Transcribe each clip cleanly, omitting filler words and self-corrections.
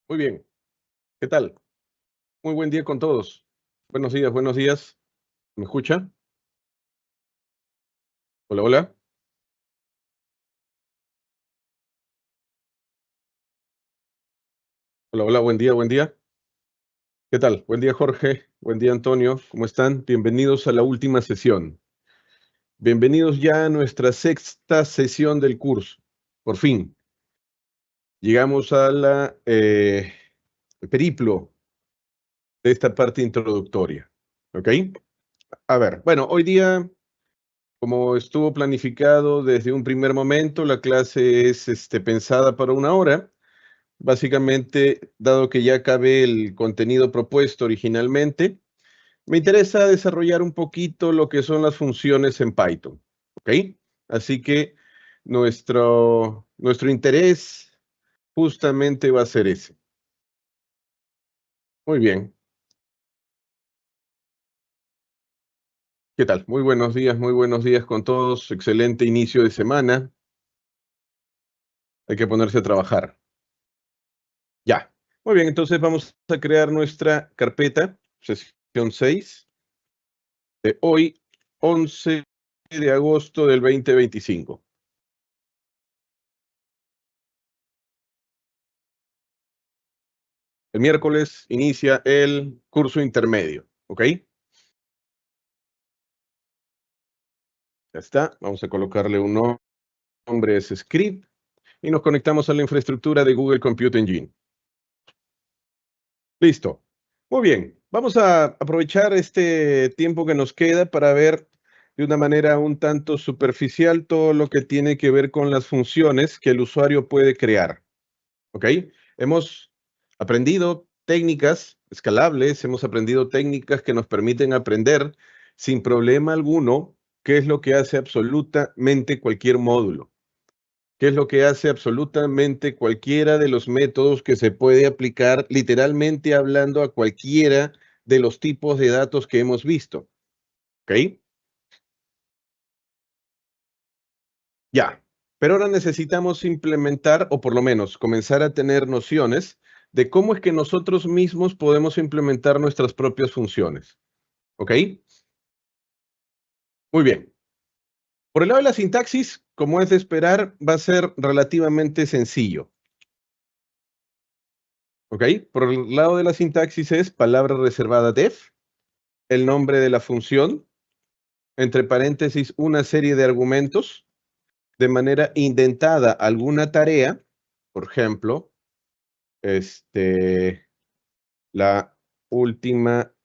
Muy bien, ¿qué tal? Muy buen día con todos. Buenos días, buenos días. ¿Me escucha? Hola, hola. Hola, hola, buen día, buen día. ¿Qué tal? Buen día, Jorge. Buen día, Antonio. ¿Cómo están? Bienvenidos a la última sesión. Bienvenidos ya a nuestra sexta sesión del curso. Por fin, llegamos a el periplo de esta parte introductoria. ¿Ok? A ver, bueno, hoy día, como estuvo planificado desde un primer momento, la clase es pensada para 1 hora. Básicamente, dado que ya acabé el contenido propuesto originalmente, me interesa desarrollar un poquito lo que son las funciones en Python, ¿ok? Así que nuestro interés justamente va a ser ese. Muy bien. ¿Qué tal? Muy buenos días con todos. Excelente inicio de semana. Hay que ponerse a trabajar. Ya. Muy bien, entonces vamos a crear nuestra carpeta, sesión 6 de hoy, 11 de agosto del 2025. El miércoles inicia el curso intermedio, ¿ok? Ya está. Vamos a colocarle un nombre, es script, y nos conectamos a la infraestructura de Google Compute Engine. Listo. Muy bien. Vamos a aprovechar este tiempo que nos queda para ver de una manera un tanto superficial todo lo que tiene que ver con las funciones que el usuario puede crear. ¿Ok? Hemos aprendido técnicas escalables, hemos aprendido técnicas que nos permiten aprender sin problema alguno qué es lo que hace absolutamente cualquier módulo, qué es lo que hace absolutamente cualquiera de los métodos que se puede aplicar literalmente hablando a cualquiera de los tipos de datos que hemos visto. ¿Ok? Ya, pero ahora necesitamos implementar, o por lo menos comenzar a tener nociones de cómo es que nosotros mismos podemos implementar nuestras propias funciones. ¿Ok? Muy bien. Por el lado de la sintaxis, como es de esperar, va a ser relativamente sencillo. ¿Ok? Por el lado de la sintaxis es palabra reservada def, el nombre de la función, entre paréntesis una serie de argumentos, de manera indentada alguna tarea, por ejemplo, este, la última,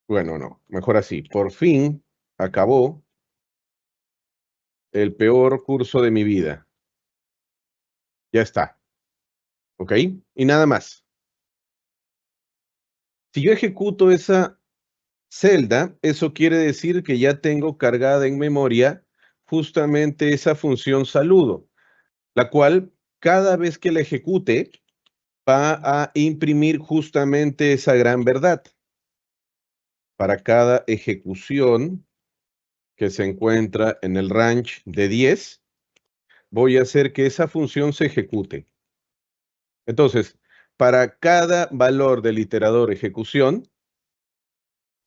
bueno, no, mejor así. Por fin acabó el peor curso de mi vida. Ya está, ¿ok? Y nada más. Si yo ejecuto esa celda, eso quiere decir que ya tengo cargada en memoria justamente esa función saludo, la cual cada vez que la ejecute va a imprimir justamente esa gran verdad. Para cada ejecución que se encuentra en el range de 10, voy a hacer que esa función se ejecute. Entonces, para cada valor del iterador ejecución,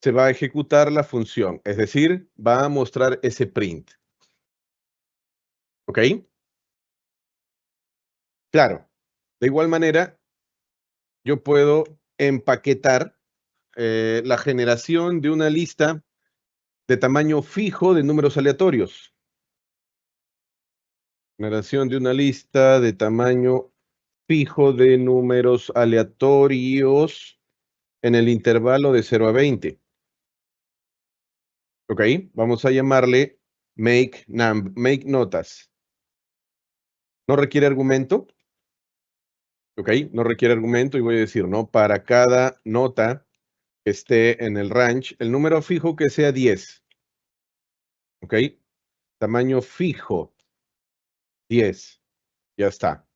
se va a ejecutar la función, es decir, va a mostrar ese print. ¿Ok? Claro. De igual manera, yo puedo empaquetar la generación de una lista de tamaño fijo de números aleatorios. Generación de una lista de tamaño fijo de números aleatorios en el intervalo de 0 a 20. ¿Ok? Vamos a llamarle make notas. No requiere argumento. ¿Ok? No requiere argumento y voy a decir, ¿no? Para cada nota que esté en el range, el número fijo que sea 10. ¿Ok? Tamaño fijo 10. Ya está.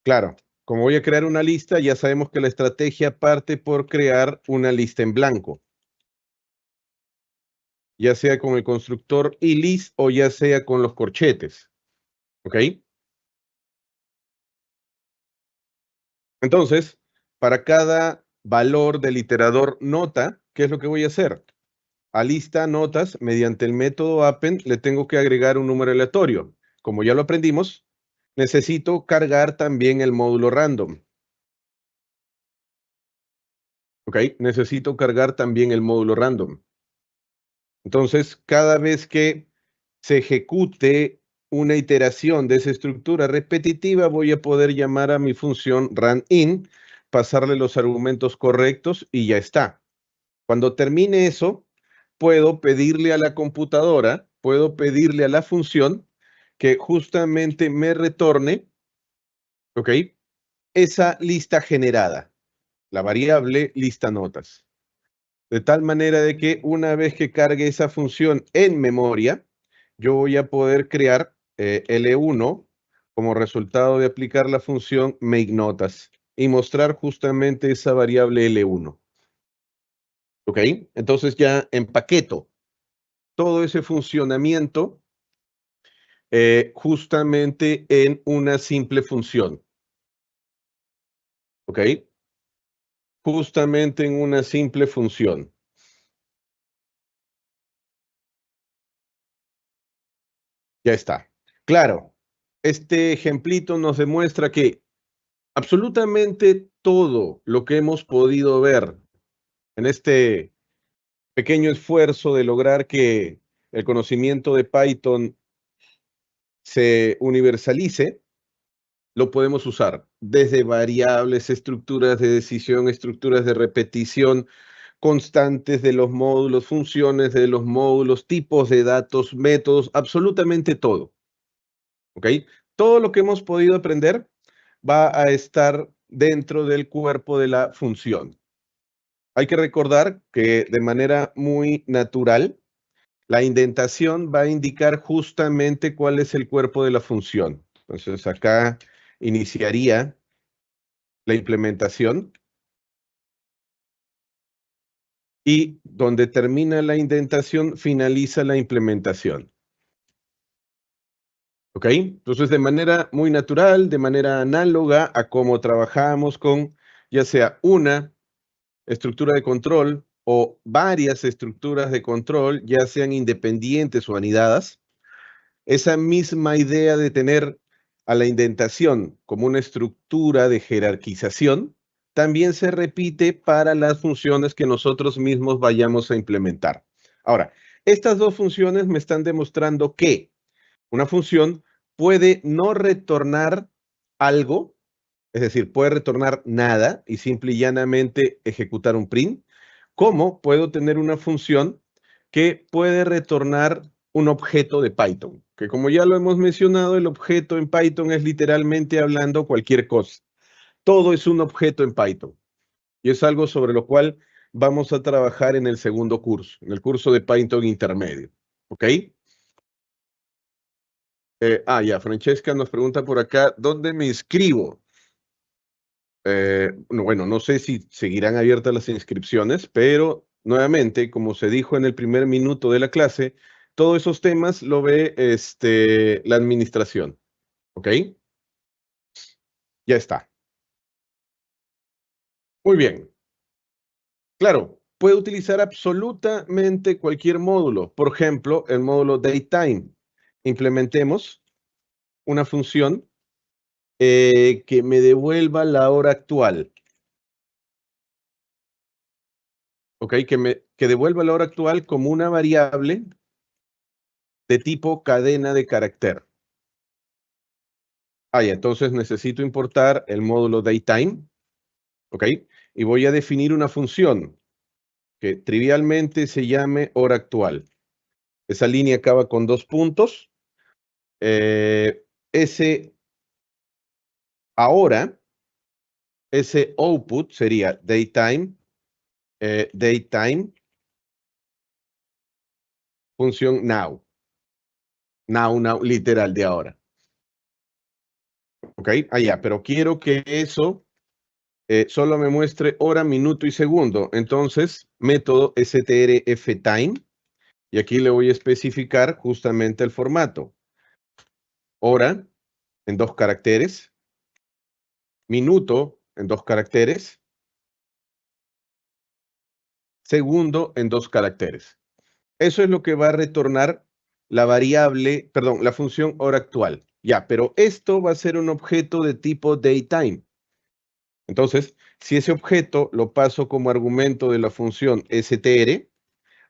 Claro, como voy a crear una lista, ya sabemos que la estrategia parte por crear una lista en blanco, ya sea con el constructor ilis o ya sea con los corchetes. ¿Ok? Entonces, para cada valor del iterador nota, ¿qué es lo que voy a hacer? A lista notas, mediante el método append, le tengo que agregar un número aleatorio. Como ya lo aprendimos, necesito cargar también el módulo random. ¿Ok? Necesito cargar también el módulo random. Entonces, cada vez que se ejecute una iteración de esa estructura repetitiva, voy a poder llamar a mi función runIn, pasarle los argumentos correctos y ya está. Cuando termine eso, puedo pedirle a la computadora, puedo pedirle a la función que justamente me retorne, ¿ok? Esa lista generada, la variable lista notas. De tal manera de que una vez que cargue esa función en memoria, yo voy a poder crear L1 como resultado de aplicar la función makeNotas y mostrar justamente esa variable L1. ¿Ok? Entonces ya empaqueto todo ese funcionamiento justamente en una simple función. ¿Ok? Justamente en una simple función. Ya está. Claro, este ejemplito nos demuestra que absolutamente todo lo que hemos podido ver en este pequeño esfuerzo de lograr que el conocimiento de Python se universalice, lo podemos usar desde variables, estructuras de decisión, estructuras de repetición, constantes de los módulos, funciones de los módulos, tipos de datos, métodos, absolutamente todo. ¿Ok? Todo lo que hemos podido aprender va a estar dentro del cuerpo de la función. Hay que recordar que de manera muy natural, la indentación va a indicar justamente cuál es el cuerpo de la función. Entonces acá iniciaría la implementación y donde termina la indentación, finaliza la implementación. ¿Ok? Entonces, de manera muy natural, de manera análoga a cómo trabajamos con ya sea una estructura de control o varias estructuras de control, ya sean independientes o anidadas, esa misma idea de tener a la indentación como una estructura de jerarquización, también se repite para las funciones que nosotros mismos vayamos a implementar. Ahora, estas dos funciones me están demostrando que una función puede no retornar algo, es decir, puede retornar nada y simple y llanamente ejecutar un print, como puedo tener una función que puede retornar un objeto de Python, que como ya lo hemos mencionado, el objeto en Python es literalmente hablando cualquier cosa. Todo es un objeto en Python y es algo sobre lo cual vamos a trabajar en el segundo curso, en el curso de Python intermedio. ¿Ok? Ya, Francesca nos pregunta por acá, ¿dónde me inscribo? Bueno, no sé si seguirán abiertas las inscripciones, pero nuevamente, como se dijo en el primer minuto de la clase, todos esos temas lo ve la administración. ¿Ok? Ya está. Muy bien. Claro, puede utilizar absolutamente cualquier módulo. Por ejemplo, el módulo datetime. Implementemos una función que me devuelva la hora actual. ¿Ok? Que devuelva la hora actual como una variable de tipo cadena de carácter. Ya, entonces necesito importar el módulo datetime, ¿ok? Y voy a definir una función que trivialmente se llame hora actual. Esa línea acaba con 2 puntos. Ese ahora, ese output sería datetime, datetime, función now. Now, literal de ahora. ¿Ok? Ya, pero quiero que eso solo me muestre hora, minuto y segundo. Entonces, método strftime, y aquí le voy a especificar justamente el formato. Hora en 2 caracteres, minuto en 2 caracteres. Segundo, en 2 caracteres. Eso es lo que va a retornar la variable, perdón, la función hora actual. Ya, pero esto va a ser un objeto de tipo datetime. Entonces, si ese objeto lo paso como argumento de la función str,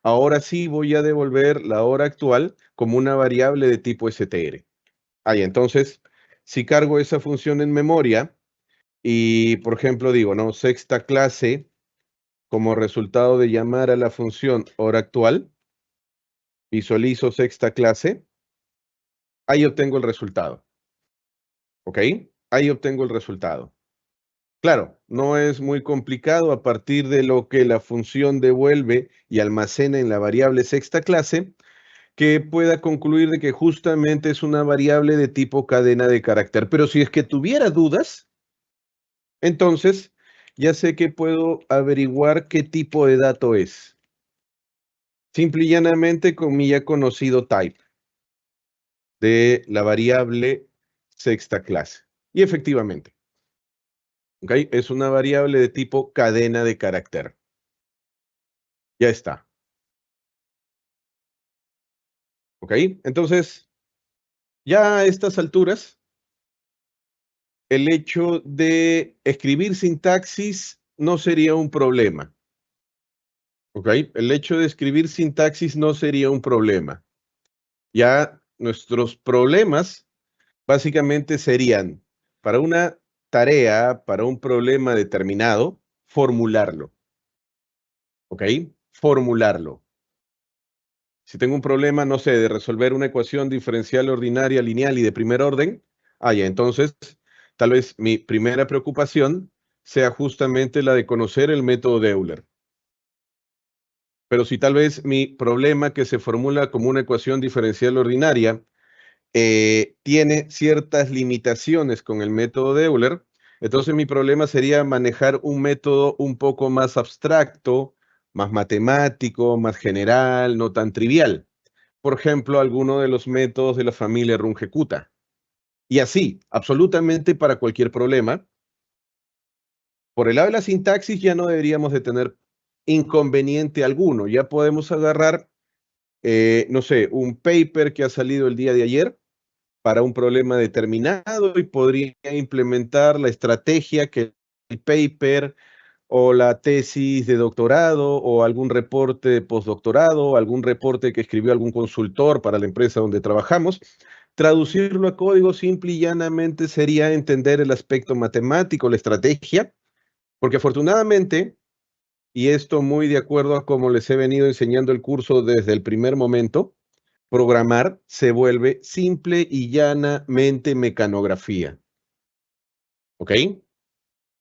ahora sí voy a devolver la hora actual como una variable de tipo str. Ahí, entonces, si cargo esa función en memoria y, por ejemplo, digo, ¿no? Sexta clase como resultado de llamar a la función hora actual, visualizo sexta clase, ahí obtengo el resultado. ¿Ok? Ahí obtengo el resultado. Claro, no es muy complicado a partir de lo que la función devuelve y almacena en la variable sexta clase, que pueda concluir de que justamente es una variable de tipo cadena de carácter. Pero si es que tuviera dudas, entonces ya sé que puedo averiguar qué tipo de dato es. Simple y llanamente con mi ya conocido type de la variable sexta clase. Y efectivamente, ¿ok? Es una variable de tipo cadena de carácter. Ya está. ¿Ok? Entonces, ya a estas alturas, el hecho de escribir sintaxis no sería un problema. ¿Ok? El hecho de escribir sintaxis no sería un problema. Ya nuestros problemas básicamente serían, para una tarea, para un problema determinado, formularlo. ¿Ok? Formularlo. Si tengo un problema, no sé, de resolver una ecuación diferencial ordinaria, lineal y de primer orden, ya, entonces, tal vez mi primera preocupación sea justamente la de conocer el método de Euler. Pero si tal vez mi problema que se formula como una ecuación diferencial ordinaria tiene ciertas limitaciones con el método de Euler, entonces mi problema sería manejar un método un poco más abstracto, más matemático, más general, no tan trivial. Por ejemplo, alguno de los métodos de la familia Runge-Kutta. Y así, absolutamente para cualquier problema. Por el lado de la sintaxis ya no deberíamos de tener inconveniente alguno. Ya podemos agarrar, no sé, un paper que ha salido el día de ayer para un problema determinado y podría implementar la estrategia que el paper o la tesis de doctorado o algún reporte de postdoctorado, algún reporte que escribió algún consultor para la empresa donde trabajamos. Traducirlo a código simple y llanamente sería entender el aspecto matemático, la estrategia, porque afortunadamente, y esto muy de acuerdo a cómo les he venido enseñando el curso desde el primer momento, programar se vuelve simple y llanamente mecanografía. ¿Ok?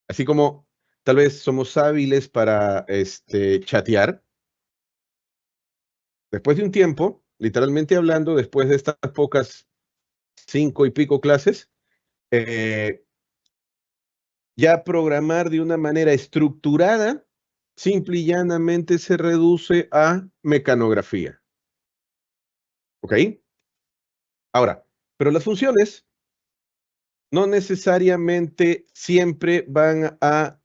Así como tal vez somos hábiles para chatear, después de un tiempo, literalmente hablando, después de estas pocas 5 y pico clases, eh, ya programar de una manera estructurada, simple y llanamente se reduce a mecanografía. ¿Ok? Ahora, pero las funciones no necesariamente siempre van a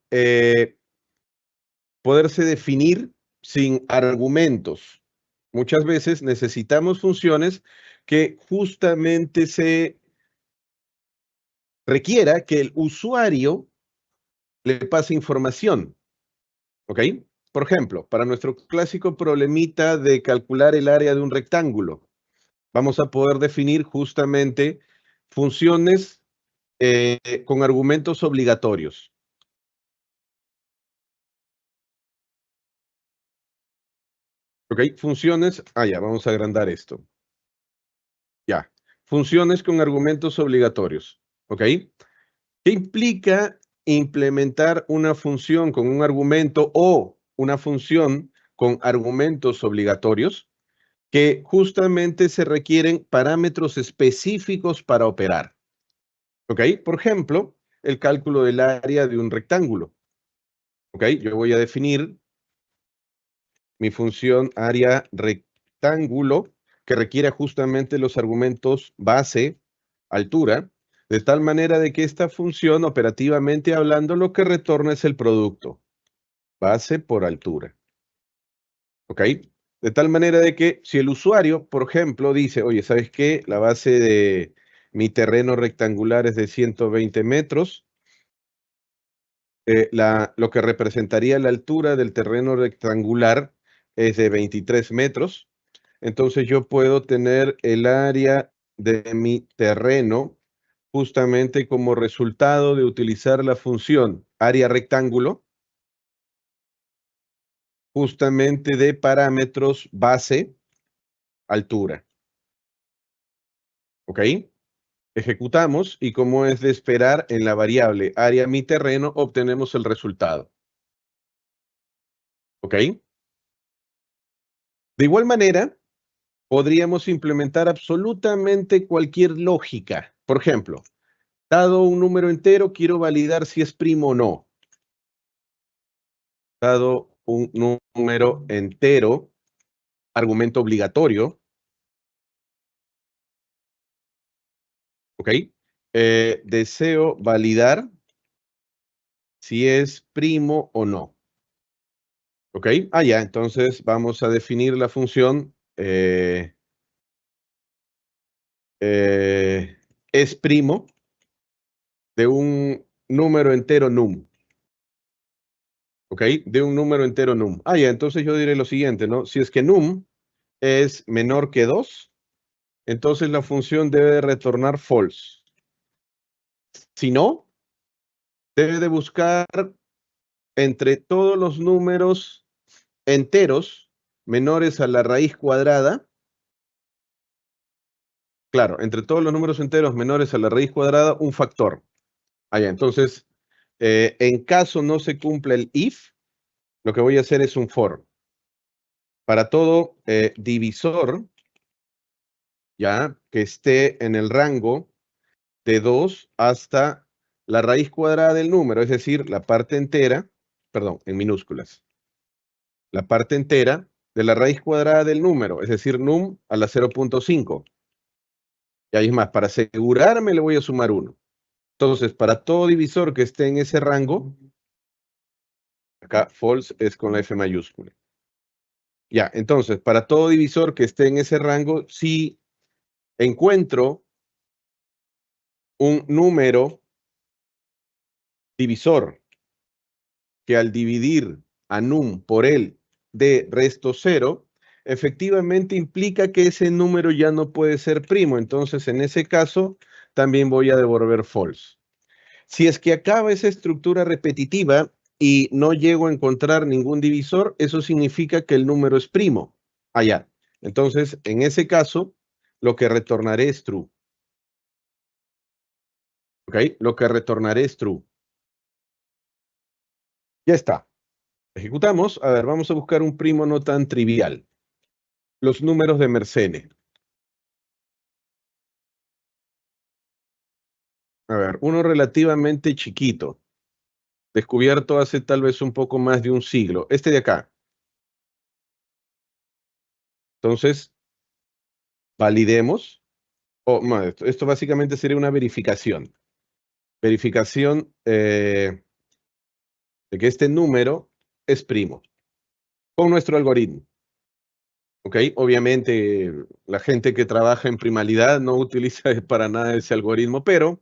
poderse definir sin argumentos. Muchas veces necesitamos funciones que justamente se requiera que el usuario le pase información. ¿Ok? Por ejemplo, para nuestro clásico problemita de calcular el área de un rectángulo, vamos a poder definir justamente funciones con argumentos obligatorios. ¿Ok? Funciones, ya, vamos a agrandar esto. Ya, funciones con argumentos obligatorios. ¿Ok? ¿Qué implica implementar una función con un argumento o una función con argumentos obligatorios? Que justamente se requieren parámetros específicos para operar. ¿Ok? Por ejemplo, el cálculo del área de un rectángulo. ¿Ok? Yo voy a definir mi función área rectángulo que requiere justamente los argumentos base, altura. De tal manera de que esta función, operativamente hablando, lo que retorna es el producto, base por altura. ¿Ok? De tal manera de que si el usuario, por ejemplo, dice, oye, ¿sabes qué? La base de mi terreno rectangular es de 120 metros. Lo que representaría la altura del terreno rectangular es de 23 metros. Entonces yo puedo tener el área de mi terreno justamente como resultado de utilizar la función área rectángulo, justamente de parámetros base, altura. ¿Ok? Ejecutamos y como es de esperar, en la variable área mi terreno obtenemos el resultado. ¿Ok? De igual manera, podríamos implementar absolutamente cualquier lógica. Por ejemplo, dado un número entero, quiero validar si es primo o no. Dado un número entero, argumento obligatorio, ¿ok? Deseo validar si es primo o no, ¿ok? Ya, entonces vamos a definir la función es primo de un número entero num, ¿ok? De un número entero num. Ya, entonces yo diré lo siguiente, ¿no? Si es que num es menor que 2, entonces la función debe de retornar false. Si no, debe de buscar entre todos los números enteros menores a la raíz cuadrada, claro, entre todos los números enteros menores a la raíz cuadrada, un factor. Ya, entonces, en caso no se cumpla el if, lo que voy a hacer es un for. Para todo divisor, ya, que esté en el rango de 2 hasta la raíz cuadrada del número, es decir, la parte entera, perdón, en minúsculas, la parte entera de la raíz cuadrada del número, es decir, num a la 0.5. Y ahí es más, para asegurarme le voy a sumar 1. Entonces, para todo divisor que esté en ese rango, acá false es con la F mayúscula. Ya, entonces, para todo divisor que esté en ese rango, si encuentro un número divisor que al dividir a num por él de resto 0, efectivamente implica que ese número ya no puede ser primo. Entonces, en ese caso, también voy a devolver false. Si es que acaba esa estructura repetitiva y no llego a encontrar ningún divisor, eso significa que el número es primo. Allá. Entonces, en ese caso, lo que retornaré es true. ¿Ok? Lo que retornaré es true. Ya está. Ejecutamos. A ver, vamos a buscar un primo no tan trivial. Los números de Mersenne. A ver, uno relativamente chiquito, descubierto hace tal vez un poco más de un siglo. Este de acá. Entonces, validemos. Esto básicamente sería una verificación. Verificación de que este número es primo con nuestro algoritmo. ¿Ok? Obviamente la gente que trabaja en primalidad no utiliza para nada ese algoritmo, pero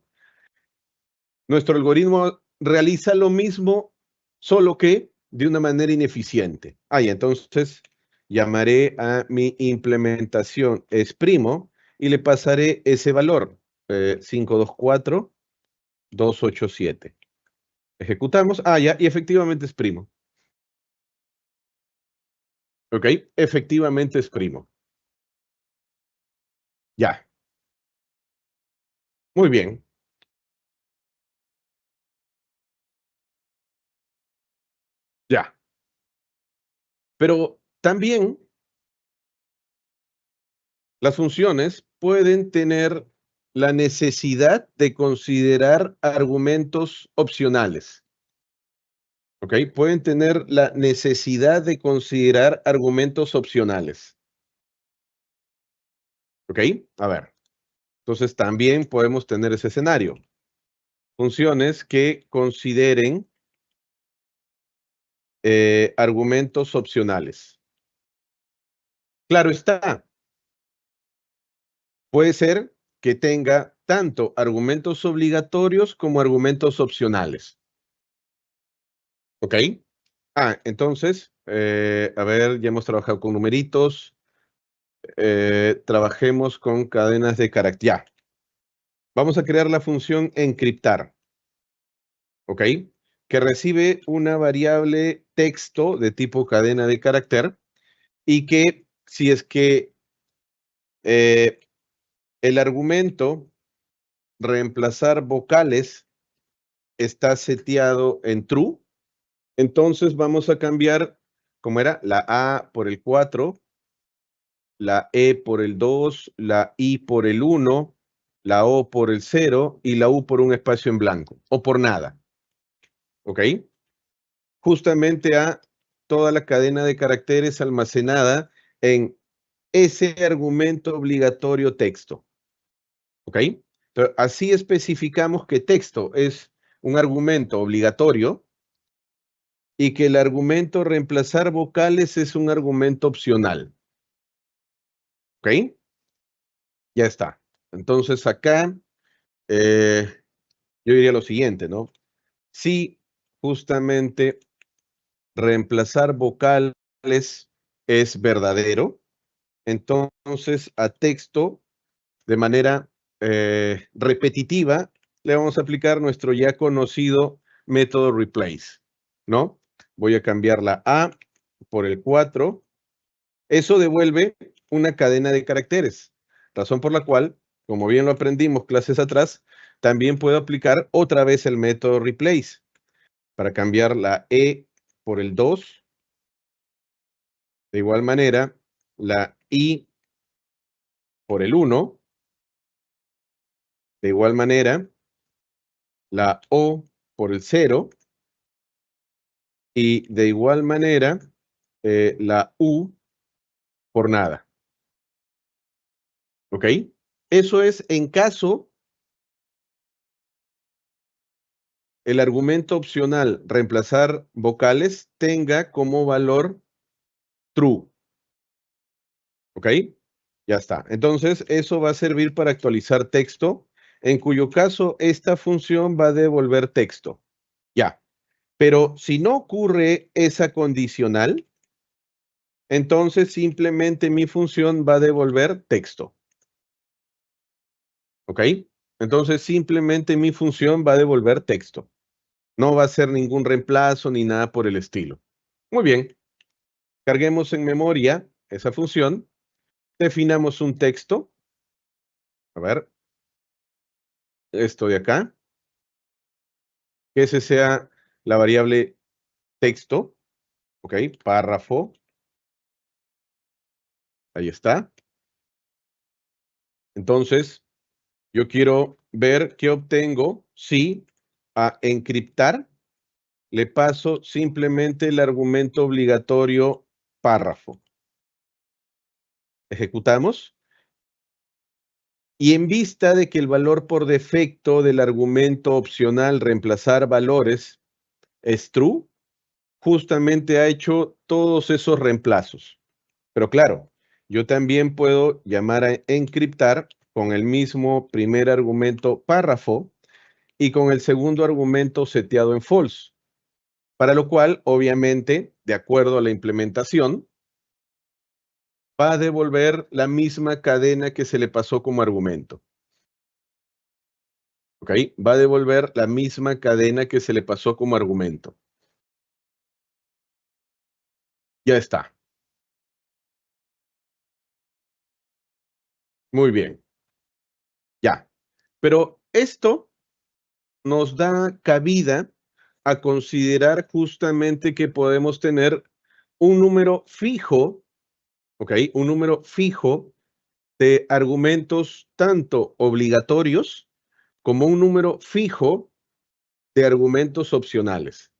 nuestro algoritmo realiza lo mismo, solo que de una manera ineficiente. Y entonces llamaré a mi implementación es primo y le pasaré ese valor, 524,287. Ejecutamos. Ya, y efectivamente es primo. ¿Ok? Efectivamente es primo. Ya. Muy bien. Ya. Pero también las funciones pueden tener la necesidad de considerar argumentos opcionales. ¿Ok? Pueden tener la necesidad de considerar argumentos opcionales. ¿Ok? A ver. Entonces también podemos tener ese escenario. Funciones que consideren argumentos opcionales. Claro está, puede ser que tenga tanto argumentos obligatorios como argumentos opcionales. ¿Ok? Entonces, a ver, ya hemos trabajado con numeritos. Trabajemos con cadenas de carácter. Ya. Vamos a crear la función encriptar. ¿Ok? Que recibe una variable texto de tipo cadena de carácter y que si es que el argumento reemplazar vocales está seteado en true, entonces vamos a cambiar, como era, la A por el 4, la E por el 2, la I por el 1, la O por el 0 y la U por un espacio en blanco, o por nada. ¿Ok? Justamente a toda la cadena de caracteres almacenada en ese argumento obligatorio texto. ¿Ok? Entonces, así especificamos que texto es un argumento obligatorio y que el argumento reemplazar vocales es un argumento opcional. ¿Ok? Ya está. Entonces acá yo diría lo siguiente, ¿no? Si justamente reemplazar vocales es verdadero, entonces a texto de manera repetitiva le vamos a aplicar nuestro ya conocido método replace, ¿no? Voy a cambiar la A por el 4. Eso devuelve una cadena de caracteres, razón por la cual, como bien lo aprendimos clases atrás, también puedo aplicar otra vez el método replace para cambiar la E por el 2. De igual manera, la I por el 1. De igual manera, la O por el 0. Y de igual manera, la U por nada. ¿Ok? Eso es en caso el argumento opcional reemplazar vocales tenga como valor true. ¿Ok? Ya está. Entonces, eso va a servir para actualizar texto, en cuyo caso esta función va a devolver texto. Ya. Pero si no ocurre esa condicional, entonces simplemente mi función va a devolver texto. ¿Ok? Entonces simplemente mi función va a devolver texto. No va a ser ningún reemplazo ni nada por el estilo. Muy bien. Carguemos en memoria esa función. Definamos un texto. A ver, esto de acá. Que ese sea la variable texto. ¿Ok? Párrafo. Ahí está. Entonces, yo quiero ver qué obtengo si a encriptar le paso simplemente el argumento obligatorio párrafo. Ejecutamos. Y en vista de que el valor por defecto del argumento opcional reemplazar valores es true, justamente ha hecho todos esos reemplazos. Pero claro, yo también puedo llamar a encriptar con el mismo primer argumento párrafo y con el segundo argumento seteado en false. Para lo cual, obviamente, de acuerdo a la implementación, va a devolver la misma cadena que se le pasó como argumento. ¿Ok? Va a devolver la misma cadena que se le pasó como argumento. Ya está. Muy bien. Ya. Pero esto nos da cabida a considerar justamente que podemos tener un número fijo, ¿ok? Un número fijo de argumentos tanto obligatorios como un número fijo de argumentos opcionales,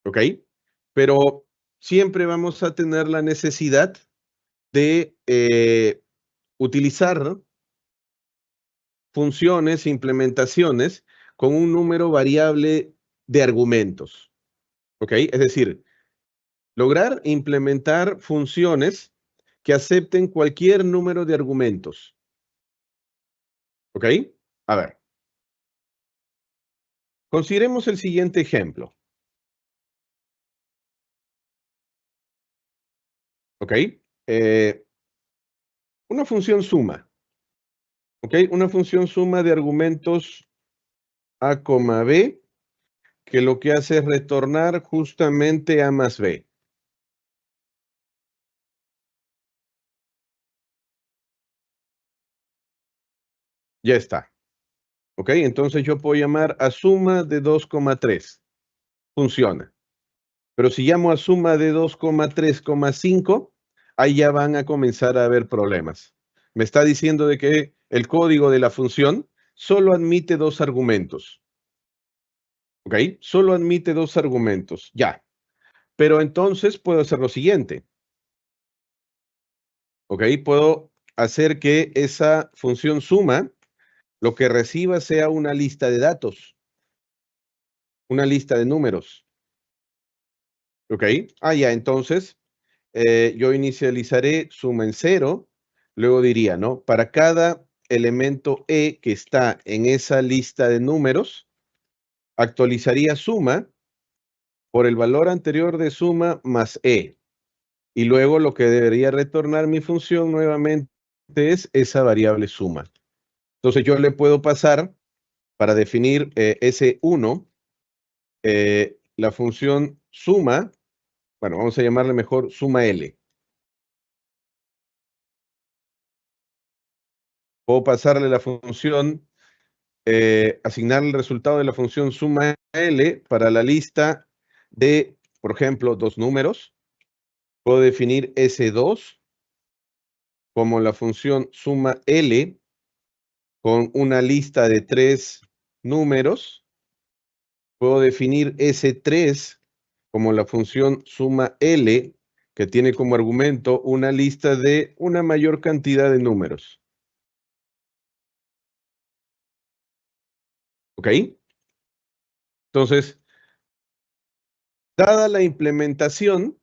¿ok? Pero siempre vamos a tener la necesidad de utilizar funciones, implementaciones con un número variable de argumentos. ¿Ok? Es decir, lograr implementar funciones que acepten cualquier número de argumentos. ¿Ok? A ver. Consideremos el siguiente ejemplo. ¿Ok? Una función suma. ¿Ok? Una función suma de argumentos a, b, que lo que hace es retornar justamente a más b. Ya está. ¿Ok? Entonces yo puedo llamar a suma de 2,3. Funciona. Pero si llamo a suma de 2,3,5, ahí ya van a comenzar a haber problemas. Me está diciendo de que el código de la función solo admite dos argumentos. ¿Ok? Solo admite dos argumentos. Ya. Pero entonces puedo hacer lo siguiente. ¿Ok? Puedo hacer que esa función suma lo que reciba sea una lista de datos, una lista de números. ¿Ok? Ya, entonces yo inicializaré suma en 0, luego diría, ¿no? Para cada elemento E que está en esa lista de números, actualizaría suma por el valor anterior de suma más E. Y luego lo que debería retornar mi función nuevamente es esa variable suma. Entonces yo le puedo pasar, para definir ese 1, la función suma, bueno, vamos a llamarle mejor suma L. Puedo pasarle la función, asignarle el resultado de la función suma L para la lista de, por ejemplo, dos números. Puedo definir S2 como la función suma L con una lista de 3 números. Puedo definir S3 como la función suma L, que tiene como argumento una lista de una mayor cantidad de números. ¿Ok? Entonces, dada la implementación,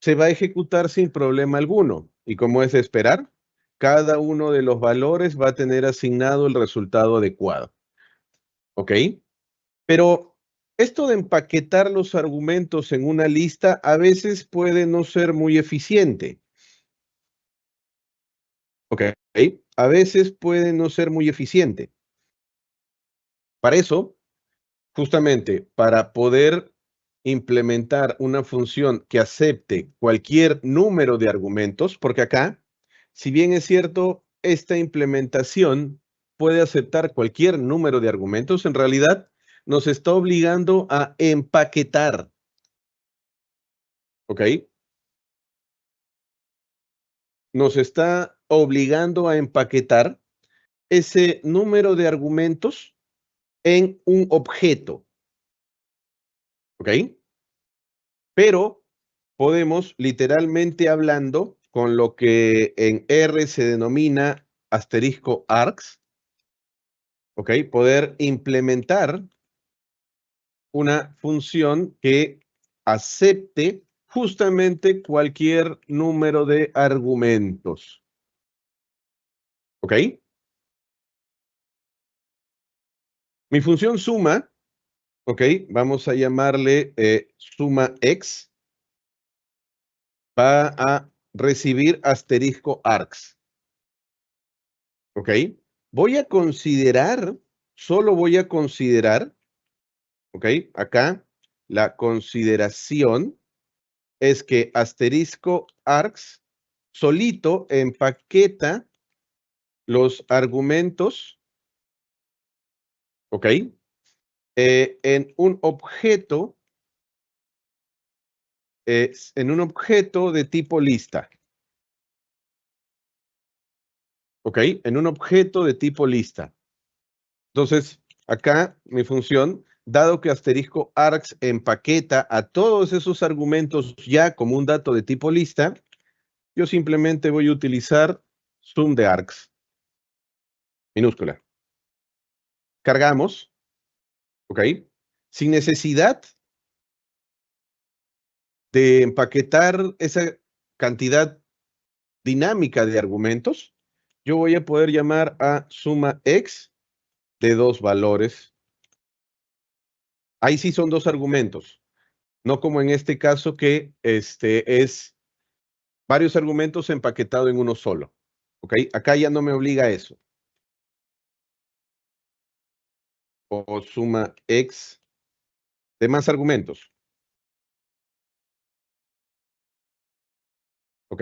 se va a ejecutar sin problema alguno. Y como es de esperar, cada uno de los valores va a tener asignado el resultado adecuado. ¿Ok? Pero esto de empaquetar los argumentos en una lista a veces puede no ser muy eficiente. ¿Ok? A veces puede no ser muy eficiente. Para eso, justamente, para poder implementar una función que acepte cualquier número de argumentos, porque acá, si bien es cierto, esta implementación puede aceptar cualquier número de argumentos, en realidad nos está obligando a empaquetar. ¿Ok? Nos está obligando a empaquetar ese número de argumentos en un objeto. ¿Ok? Pero podemos, literalmente hablando, con lo que en R se denomina asterisco args, ¿ok? Poder implementar una función que acepte justamente cualquier número de argumentos. ¿Ok? Mi función suma, ¿ok? Vamos a llamarle suma x, va a recibir asterisco args. ¿Ok? Voy a considerar, solo voy a considerar, ¿ok? Acá la consideración es que asterisco args solito empaqueta los argumentos, ¿ok? En un objeto, de tipo lista, ¿ok? En un objeto de tipo lista. Entonces, acá mi función, dado que asterisco args empaqueta a todos esos argumentos ya como un dato de tipo lista, yo simplemente voy a utilizar sum de args, minúscula. cargamos, ¿ok? Sin necesidad de empaquetar esa cantidad dinámica de argumentos, yo voy a poder llamar a suma x de dos valores. Ahí sí son dos argumentos, no como en este caso que es varios argumentos empaquetado en uno solo. ¿Ok? Acá ya no me obliga a eso. O suma x de más argumentos. ¿Ok?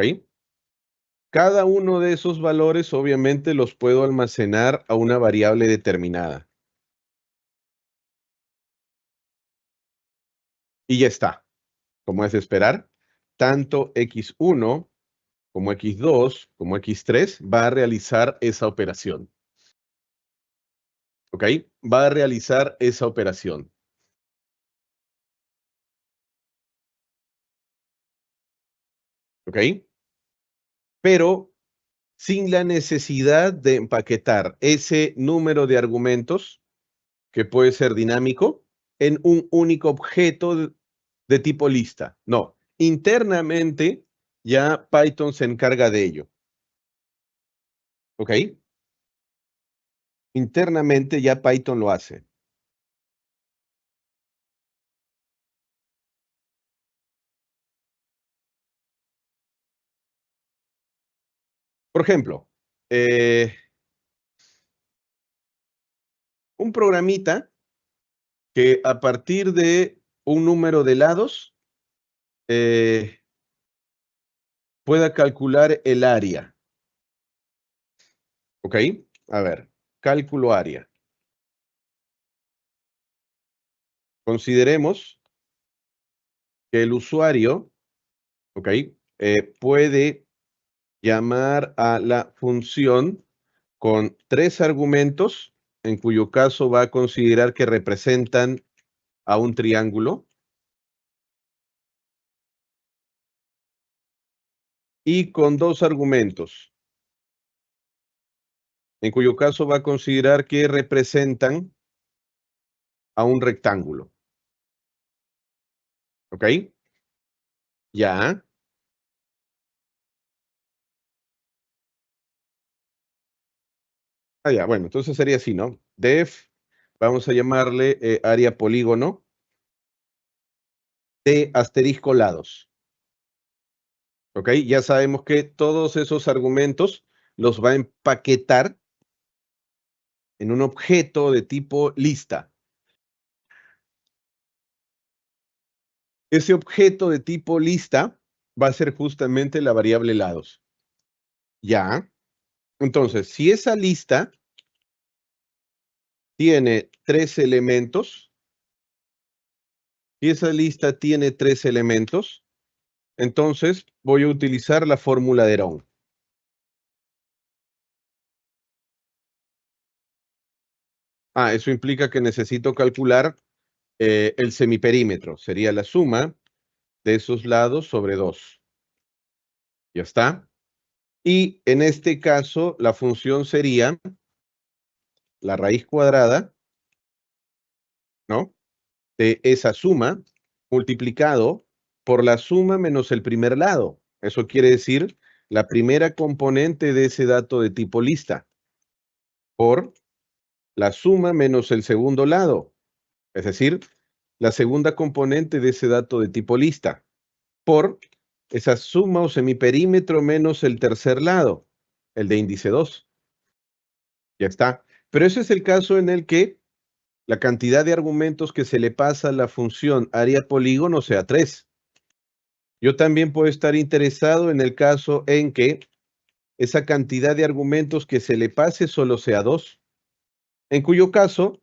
Cada uno de esos valores obviamente los puedo almacenar a una variable determinada. Y ya está. Como es de esperar, tanto x1 como x2 como x3 va a realizar esa operación. ¿Ok? Va a realizar esa operación. ¿Ok? Pero sin la necesidad de empaquetar ese número de argumentos, que puede ser dinámico, en un único objeto de tipo lista. No, internamente ya Python se encarga de ello. ¿Ok? Internamente ya Python lo hace. Por ejemplo, un programita que a partir de un número de lados eh, pueda calcular el área. ¿Ok? A ver, cálculo área. Consideremos que el usuario, ¿ok? Puede llamar a la función con tres argumentos, en cuyo caso va a considerar que representan a un triángulo, y con dos argumentos, en cuyo caso va a considerar que representan a un rectángulo. ¿Ok? Ya. Ah, ya. Bueno, entonces sería así, ¿no? Def, vamos a llamarle área polígono de asterisco lados. ¿Ok? Ya sabemos que todos esos argumentos los va a empaquetar en un objeto de tipo lista. Ese objeto de tipo lista va a ser justamente la variable lados. Ya. Entonces, si esa lista tiene tres elementos, entonces voy a utilizar la fórmula de Herón. Ah, eso implica que necesito calcular el semiperímetro. Sería la suma de esos lados sobre 2. Ya está. Y en este caso, la función sería la raíz cuadrada, ¿no? De esa suma multiplicado por la suma menos el primer lado. Eso quiere decir la primera componente de ese dato de tipo lista por la suma menos el segundo lado. Es decir, la segunda componente de ese dato de tipo lista por esa suma o semiperímetro menos el tercer lado, el de índice 2. Ya está. Pero ese es el caso en el que la cantidad de argumentos que se le pasa a la función área polígono sea 3. Yo también puedo estar interesado en el caso en que esa cantidad de argumentos que se le pase solo sea 2, en cuyo caso,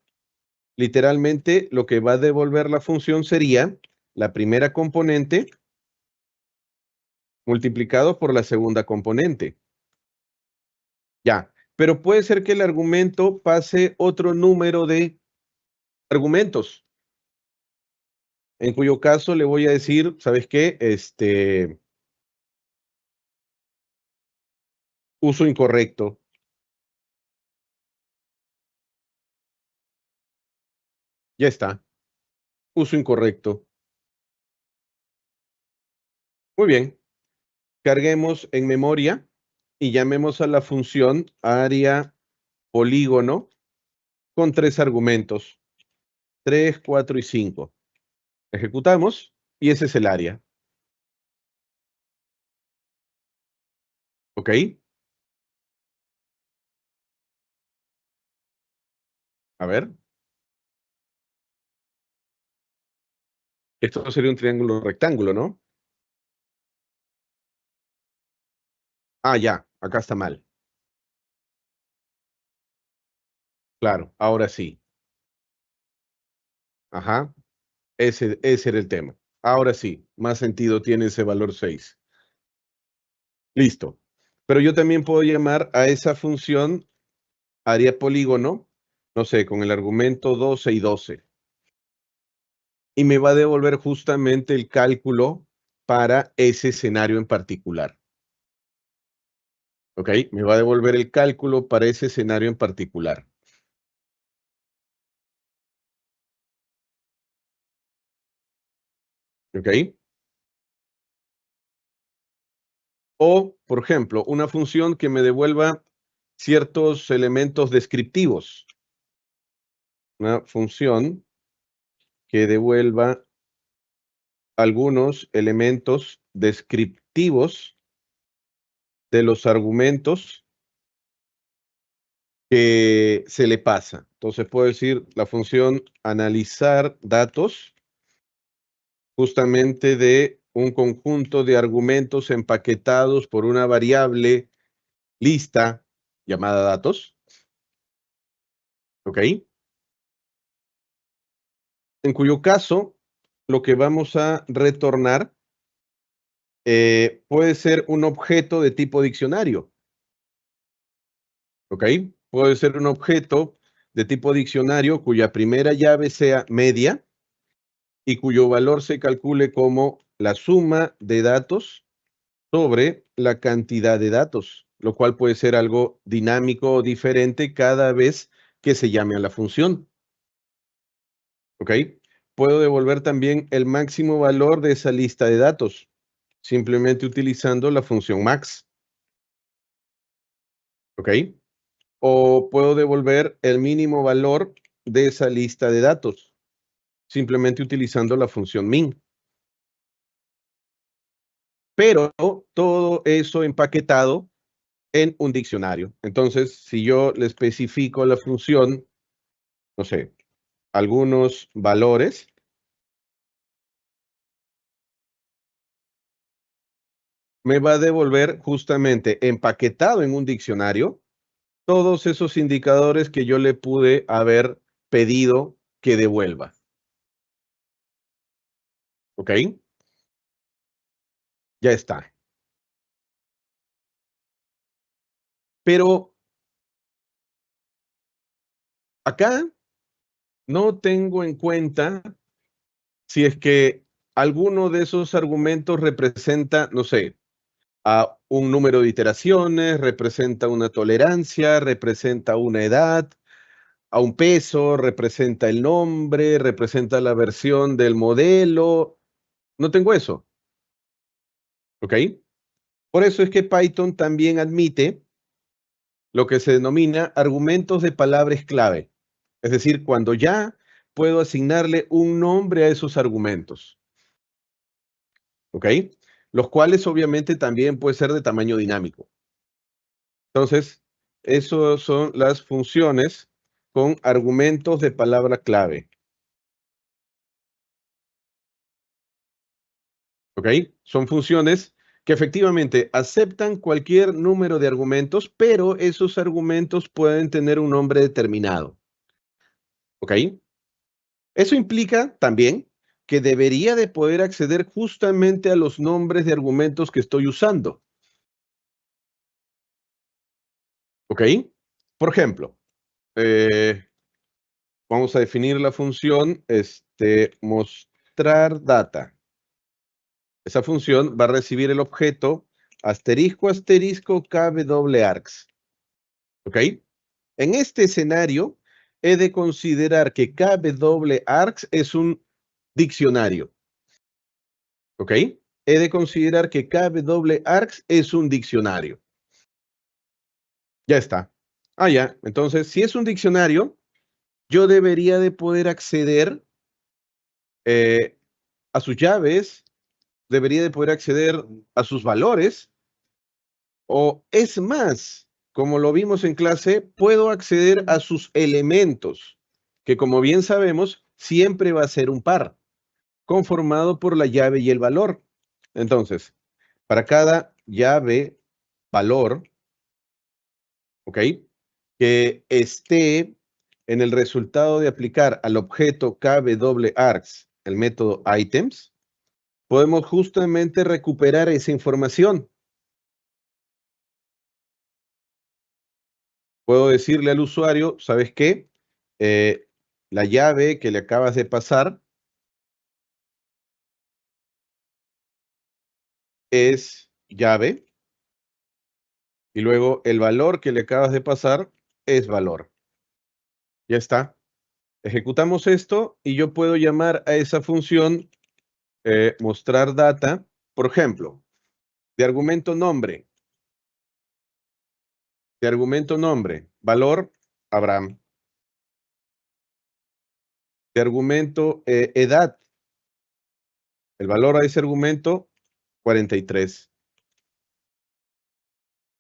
literalmente, lo que va a devolver la función sería la primera componente multiplicado por la segunda componente. Ya, pero puede ser que el argumento pase otro número de argumentos, en cuyo caso le voy a decir, ¿sabes qué? Uso incorrecto. Ya está. Uso incorrecto. Muy bien. Carguemos en memoria y llamemos a la función área polígono con 3 argumentos, 3, 4 y 5. Ejecutamos y ese es el área. ¿Ok? A ver. Esto sería un triángulo rectángulo, ¿no? Ah, ya. Acá está mal. Claro, ahora sí. Ajá. Ese era el tema. Ahora sí, más sentido tiene ese valor 6. Listo. Pero yo también puedo llamar a esa función área polígono, no sé, con el argumento 12 y 12. Y me va a devolver justamente el cálculo para ese escenario en particular. ¿Ok? Me va a devolver el cálculo para ese escenario en particular. ¿Ok? O, por ejemplo, una función que me devuelva ciertos elementos descriptivos. Una función que devuelva algunos elementos descriptivos de los argumentos que se le pasa. Entonces puedo decir la función analizar datos justamente de un conjunto de argumentos empaquetados por una variable lista llamada datos. ¿Ok? En cuyo caso, lo que vamos a retornar puede ser un objeto de tipo diccionario. ¿Ok? Puede ser un objeto de tipo diccionario cuya primera llave sea media y cuyo valor se calcule como la suma de datos sobre la cantidad de datos, lo cual puede ser algo dinámico o diferente cada vez que se llame a la función. ¿Ok? Puedo devolver también el máximo valor de esa lista de datos, simplemente utilizando la función max. ¿Ok? O puedo devolver el mínimo valor de esa lista de datos, simplemente utilizando la función min. Pero todo eso empaquetado en un diccionario. Entonces, si yo le especifico a la función, no sé, algunos valores, me va a devolver justamente empaquetado en un diccionario todos esos indicadores que yo le pude haber pedido que devuelva. ¿Ok? Ya está. Pero acá no tengo en cuenta si es que alguno de esos argumentos representa, no sé, a un número de iteraciones, representa una tolerancia, representa una edad, a un peso, representa el nombre, representa la versión del modelo. No tengo eso, ¿ok? Por eso es que Python también admite lo que se denomina argumentos de palabras clave. Es decir, cuando ya puedo asignarle un nombre a esos argumentos, ¿ok? Los cuales obviamente también puede ser de tamaño dinámico. Entonces, esos son las funciones con argumentos de palabra clave, ¿ok? Son funciones que efectivamente aceptan cualquier número de argumentos, pero esos argumentos pueden tener un nombre determinado, ¿ok? Eso implica también que debería de poder acceder justamente a los nombres de argumentos que estoy usando, ¿ok? Por ejemplo, eh, vamos a definir la función mostrar data. Esa función va a recibir el objeto asterisco asterisco kw args. ¿Ok? En este escenario, he de considerar que KWArgs es un diccionario. ¿Ok? He de considerar que KWArgs es un diccionario. Ya está. Ah, ya. Entonces, si es un diccionario, yo debería de poder acceder a sus llaves, debería de poder acceder a sus valores, o es más, como lo vimos en clase, puedo acceder a sus elementos, que como bien sabemos, siempre va a ser un par, conformado por la llave y el valor. Entonces, para cada llave, valor, ¿ok? Que esté en el resultado de aplicar al objeto KWArgs el método items, podemos justamente recuperar esa información. Puedo decirle al usuario, ¿sabes qué? La llave que le acabas de pasar es llave y luego el valor que le acabas de pasar es valor. Ya está. Ejecutamos esto y yo puedo llamar a esa función mostrar data, por ejemplo, de argumento nombre, valor, Abraham. De argumento edad, el valor a ese argumento, 43.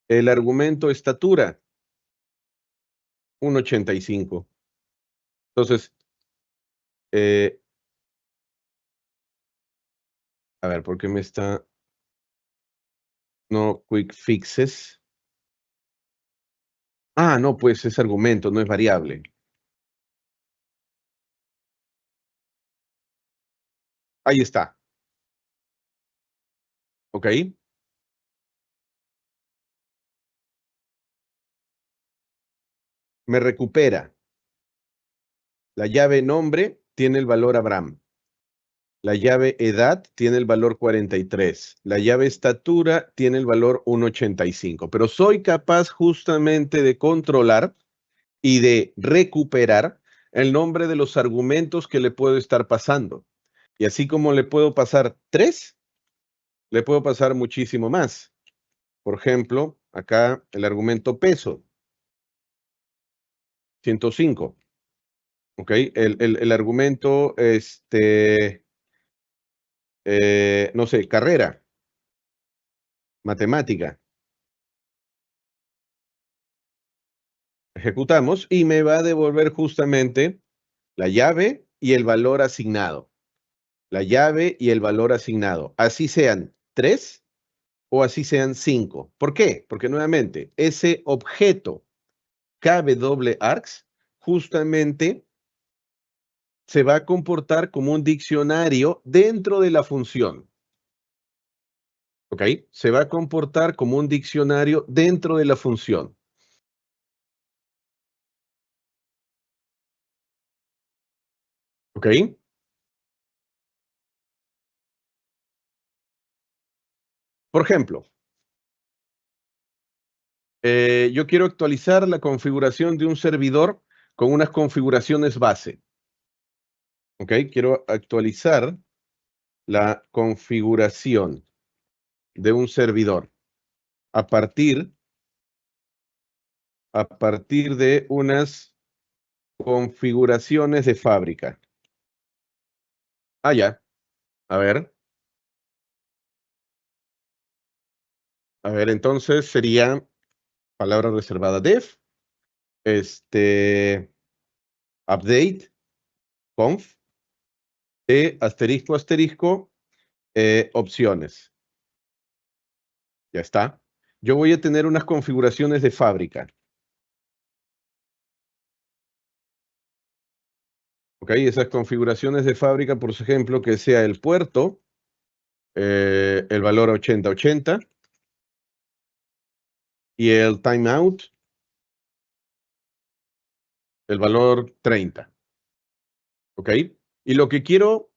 El argumento estatura, 1,85. Entonces, eh, a ver, ¿por qué me está? No, quick fixes. Ah, no, pues es argumento, no es variable. Ahí está. ¿Ok? Me recupera. La llave nombre tiene el valor Abraham. La llave edad tiene el valor 43. La llave estatura tiene el valor 1,85. Pero soy capaz justamente de controlar y de recuperar el nombre de los argumentos que le puedo estar pasando. Y así como le puedo pasar 3, le puedo pasar muchísimo más. Por ejemplo, acá el argumento peso, 105. ¿Ok? El argumento, no sé, carrera, matemática. Ejecutamos y me va a devolver justamente la llave y el valor asignado. La llave y el valor asignado. Así sean 3 o así sean 5. ¿Por qué? Porque nuevamente, ese objeto KWArgs justamente se va a comportar como un diccionario dentro de la función. ¿Ok? Se va a comportar como un diccionario dentro de la función. ¿Ok? Por ejemplo, yo quiero actualizar la configuración de un servidor con unas configuraciones base. ¿Ok? Quiero actualizar la configuración de un servidor a partir, a partir de unas configuraciones de fábrica. Ah, ya. A ver. A ver, entonces sería palabra reservada def, update, conf, asterisco, asterisco, opciones. Ya está. Yo voy a tener unas configuraciones de fábrica. ¿Ok? Esas configuraciones de fábrica, por ejemplo, que sea el puerto, el valor 8080 y el timeout, el valor 30. ¿Ok? Y lo que quiero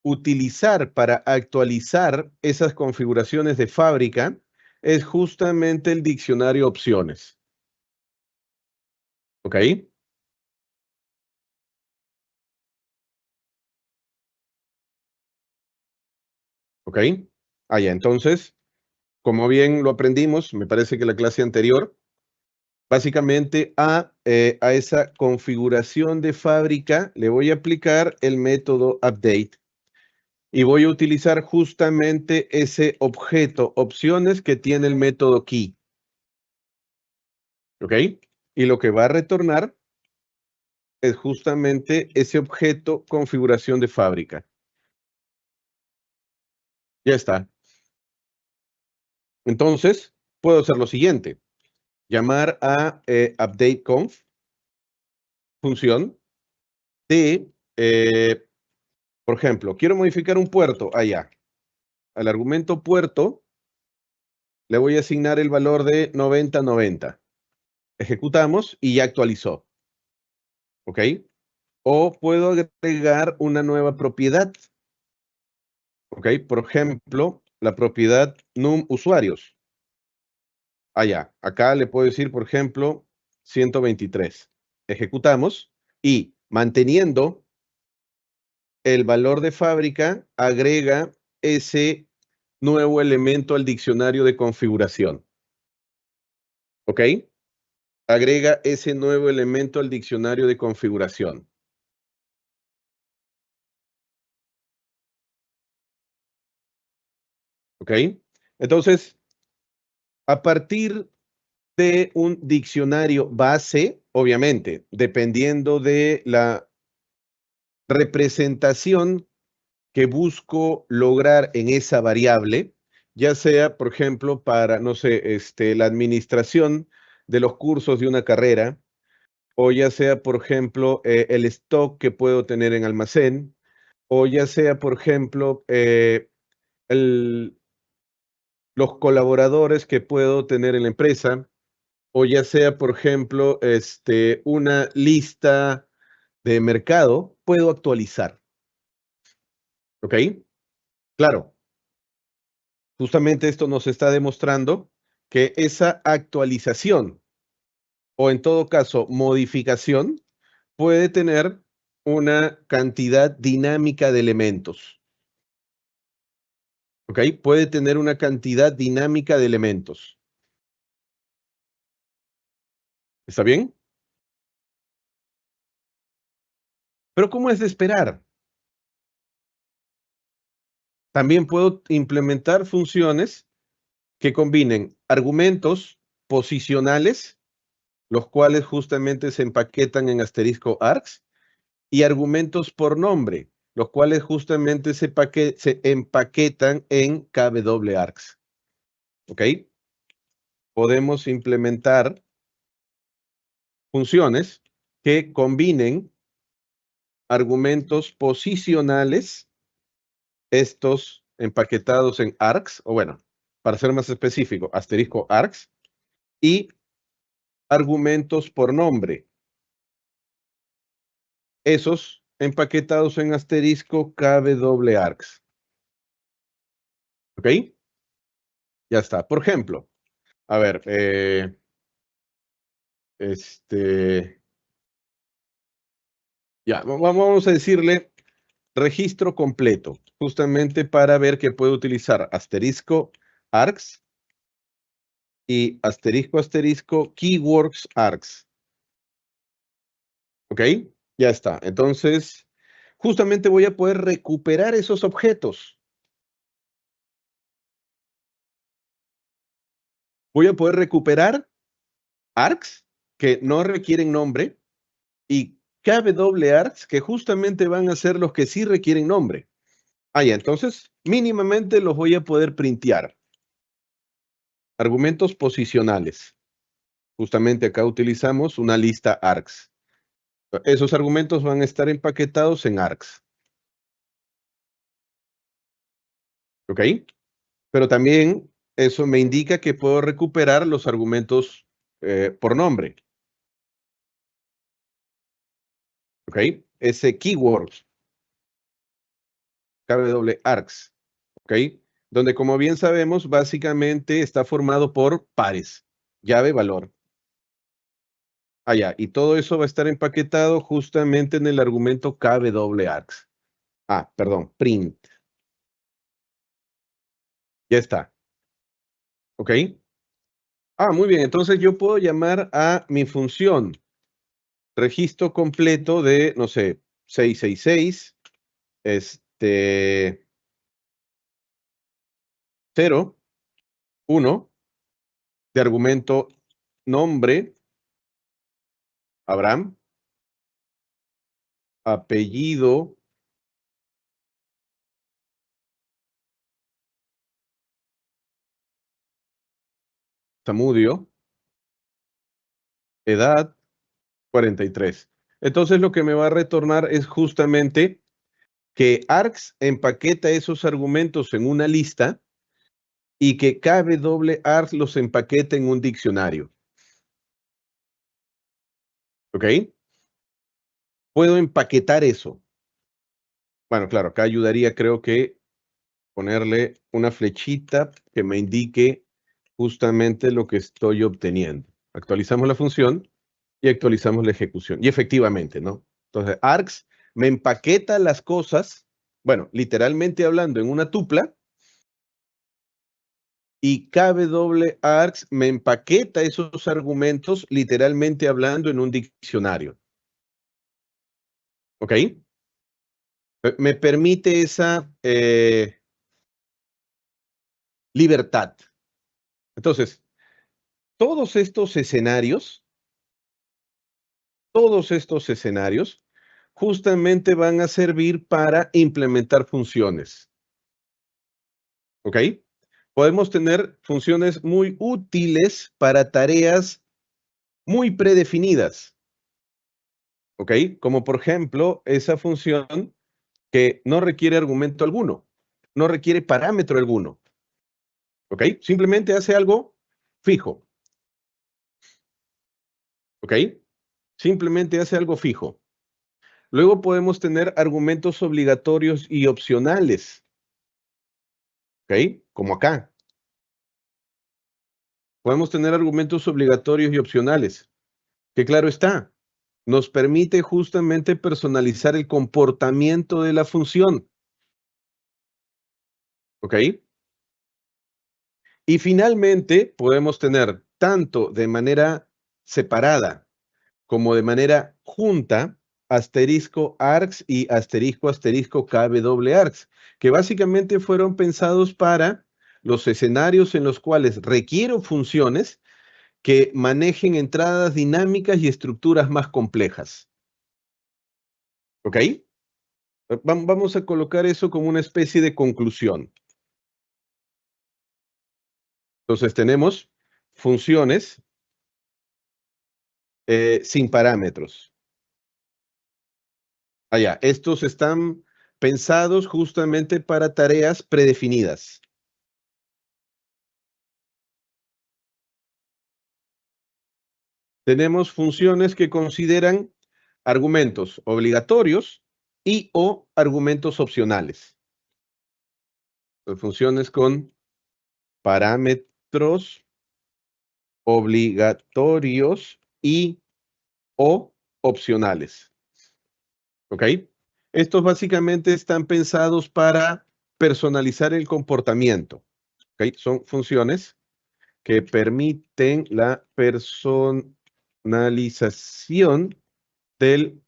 utilizar para actualizar esas configuraciones de fábrica es justamente el diccionario opciones. ¿Ok? ¿Ok? Ya, entonces, como bien lo aprendimos, me parece que la clase anterior, básicamente a esa configuración de fábrica le voy a aplicar el método update y voy a utilizar justamente ese objeto, opciones que tiene el método key. ¿Ok? Y lo que va a retornar es justamente ese objeto configuración de fábrica. Ya está. Entonces, puedo hacer lo siguiente. Llamar a updateConf, función de, por ejemplo, quiero modificar un puerto allá. Al argumento puerto le voy a asignar el valor de 9090. Ejecutamos y ya actualizó. ¿Ok? O puedo agregar una nueva propiedad. ¿Ok? Por ejemplo, la propiedad num usuarios. Acá le puedo decir, por ejemplo, 123. Ejecutamos y manteniendo el valor de fábrica, agrega ese nuevo elemento al diccionario de configuración. ¿Ok? Agrega ese nuevo elemento al diccionario de configuración. ¿Ok? Entonces, a partir de un diccionario base, obviamente, dependiendo de la representación que busco lograr en esa variable, ya sea, por ejemplo, para, no sé, la administración de los cursos de una carrera, o ya sea, por ejemplo, el stock que puedo tener en almacén, o ya sea, por ejemplo, los colaboradores que puedo tener en la empresa, o ya sea, por ejemplo, una lista de mercado, puedo actualizar. ¿Ok? Claro, justamente esto nos está demostrando que esa actualización, o en todo caso, modificación, puede tener una cantidad dinámica de elementos. ¿Ok? Puede tener una cantidad dinámica de elementos. ¿Está bien? Pero ¿cómo es de esperar? También puedo implementar funciones que combinen argumentos posicionales, los cuales justamente se empaquetan en asterisco args, y argumentos por nombre, los cuales justamente se empaquetan en kwargs. ¿Ok? Podemos implementar funciones que combinen argumentos posicionales, estos empaquetados en args, o bueno, para ser más específico, asterisco args, y argumentos por nombre, esos empaquetados en asterisco kwargs. ¿Ok? Ya está. Por ejemplo, a ver, ya, vamos a decirle registro completo, justamente para ver que puedo utilizar asterisco args y asterisco asterisco keywords args. ¿Ok? Ya está. Entonces, justamente voy a poder recuperar esos objetos. Voy a poder recuperar args que no requieren nombre y kwargs que justamente van a ser los que sí requieren nombre. Ya, entonces mínimamente los voy a poder printear. Argumentos posicionales. Justamente acá utilizamos una lista args. Esos argumentos van a estar empaquetados en args. ¿Ok? Pero también eso me indica que puedo recuperar los argumentos por nombre. ¿Ok? Ese keyword, kwargs. ¿Ok? Donde, como bien sabemos, básicamente está formado por pares, llave, valor. Ya. Y todo eso va a estar empaquetado justamente en el argumento kwargs. Perdón, print. Ya está. ¿Ok? Ah, muy bien. Entonces yo puedo llamar a mi función registro completo de, no sé, 666, 0, 1, de argumento nombre, Abraham, apellido, Samudio, edad, 43. Entonces lo que me va a retornar es justamente que ARGS empaqueta esos argumentos en una lista y que KWARGS los empaqueta en un diccionario. ¿Ok? Puedo empaquetar eso. Bueno, claro, acá ayudaría, creo que, ponerle una flechita que me indique justamente lo que estoy obteniendo. Actualizamos la función y actualizamos la ejecución. Y efectivamente, ¿no? Entonces, ARGS me empaqueta las cosas, bueno, literalmente hablando, en una tupla, y KWARGS me empaqueta esos argumentos, literalmente hablando, en un diccionario. ¿Ok? Me permite esa libertad. Entonces, todos estos escenarios, justamente van a servir para implementar funciones. ¿Ok? Podemos tener funciones muy útiles para tareas muy predefinidas. ¿Ok? Como por ejemplo, esa función que no requiere argumento alguno, no requiere parámetro alguno. ¿Ok? Simplemente hace algo fijo. ¿Ok? Simplemente hace algo fijo. Luego podemos tener argumentos obligatorios y opcionales. ¿Ok? Como acá. Podemos tener argumentos obligatorios y opcionales, que claro está, nos permite justamente personalizar el comportamiento de la función. ¿Ok? Y finalmente podemos tener tanto de manera separada como de manera junta asterisco args y asterisco asterisco KWARGS, que básicamente fueron pensados para los escenarios en los cuales requiero funciones que manejen entradas dinámicas y estructuras más complejas. ¿Ok? Vamos a colocar eso como una especie de conclusión. Entonces tenemos funciones sin parámetros. Allá, estos están pensados justamente para tareas predefinidas. Tenemos funciones que consideran argumentos obligatorios y o argumentos opcionales. Funciones con parámetros obligatorios y o opcionales. ¿Ok? Estos básicamente están pensados para personalizar el comportamiento. ¿Ok? Son funciones que permiten la personalización del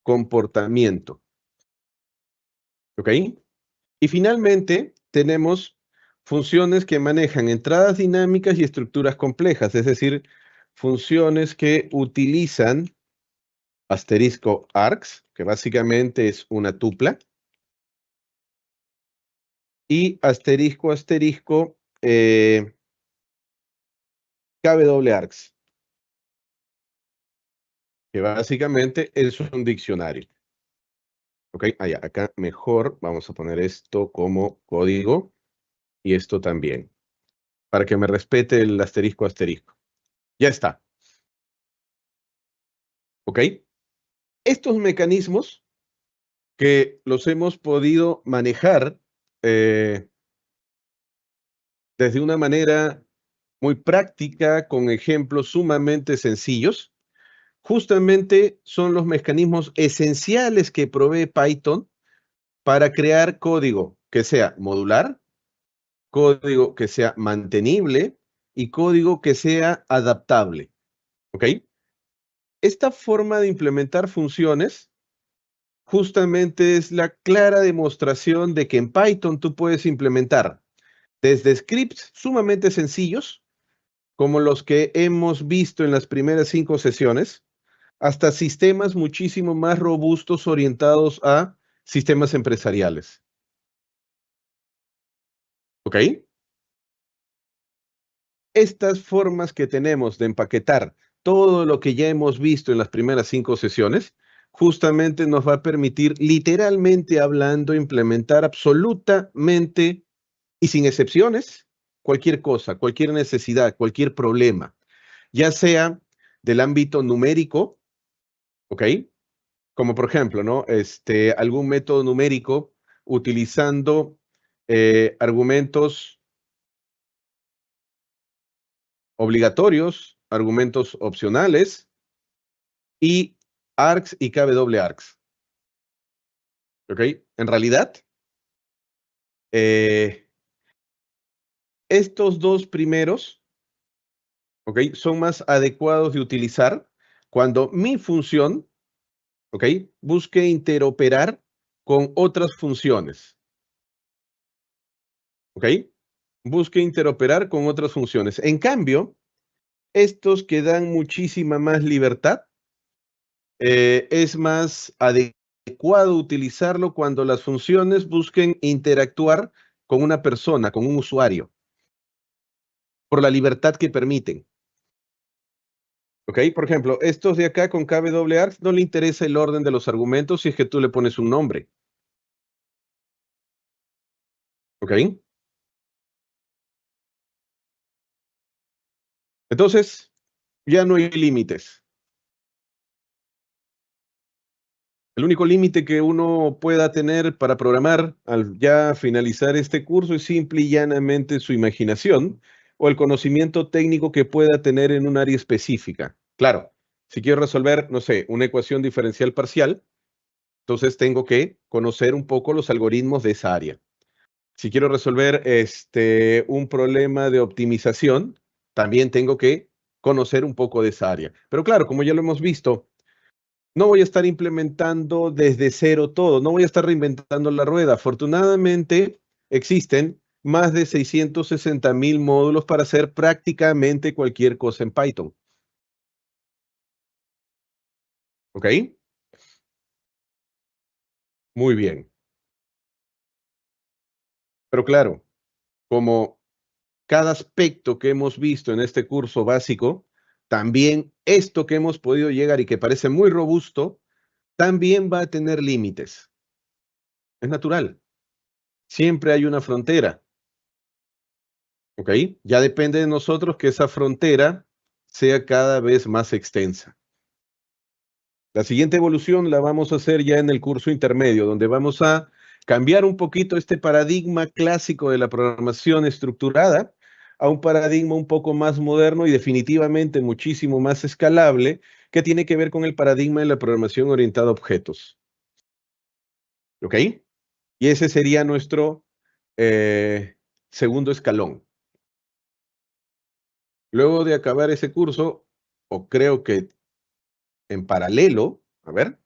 comportamiento. ¿Ok? Y finalmente tenemos funciones que manejan entradas dinámicas y estructuras complejas, es decir, funciones que utilizan asterisco args, que básicamente es una tupla, y asterisco asterisco KWARGS, que básicamente es un diccionario. Ok, acá mejor vamos a poner esto como código y esto también, para que me respete el asterisco asterisco. Ya está. Ok. Estos mecanismos que los hemos podido manejar desde una manera muy práctica, con ejemplos sumamente sencillos, justamente son los mecanismos esenciales que provee Python para crear código que sea modular, código que sea mantenible y código que sea adaptable. ¿Ok? Esta forma de implementar funciones justamente es la clara demostración de que en Python tú puedes implementar desde scripts sumamente sencillos, como los que hemos visto en las primeras 5 sesiones, hasta sistemas muchísimo más robustos orientados a sistemas empresariales. ¿Ok? Estas formas que tenemos de empaquetar todo lo que ya hemos visto en las primeras 5 sesiones, justamente nos va a permitir, literalmente hablando, implementar absolutamente y sin excepciones cualquier cosa, cualquier necesidad, cualquier problema, ya sea del ámbito numérico, ¿ok? Como por ejemplo, ¿no? Algún método numérico utilizando argumentos obligatorios, argumentos opcionales y args y kw-args. ¿Ok? En realidad, eh, estos dos primeros, ¿ok? Son más adecuados de utilizar cuando mi función, ¿ok? Busque interoperar con otras funciones, ¿ok? Busque interoperar con otras funciones. En cambio, estos que dan muchísima más libertad, es más adecuado utilizarlo cuando las funciones busquen interactuar con una persona, con un usuario, por la libertad que permiten. ¿Ok? Por ejemplo, estos de acá con kw-args no le interesa el orden de los argumentos si es que tú le pones un nombre. ¿Ok? Entonces, ya no hay límites. El único límite que uno pueda tener para programar al ya finalizar este curso es simple y llanamente su imaginación o el conocimiento técnico que pueda tener en un área específica. Claro, si quiero resolver, no sé, una ecuación diferencial parcial, entonces tengo que conocer un poco los algoritmos de esa área. Si quiero resolver un problema de optimización, también tengo que conocer un poco de esa área. Pero claro, como ya lo hemos visto, no voy a estar implementando desde cero todo, no voy a estar reinventando la rueda. Afortunadamente, existen más de 660,000 módulos para hacer prácticamente cualquier cosa en Python. ¿Ok? Muy bien. Pero claro, como cada aspecto que hemos visto en este curso básico, también esto que hemos podido llegar y que parece muy robusto, también va a tener límites. Es natural. Siempre hay una frontera. ¿Ok? Ya depende de nosotros que esa frontera sea cada vez más extensa. La siguiente evolución la vamos a hacer ya en el curso intermedio, donde vamos a cambiar un poquito este paradigma clásico de la programación estructurada a un paradigma un poco más moderno y definitivamente muchísimo más escalable, que tiene que ver con el paradigma de la programación orientada a objetos. ¿Ok? Y ese sería nuestro segundo escalón. Luego de acabar ese curso, o creo que en paralelo, a ver,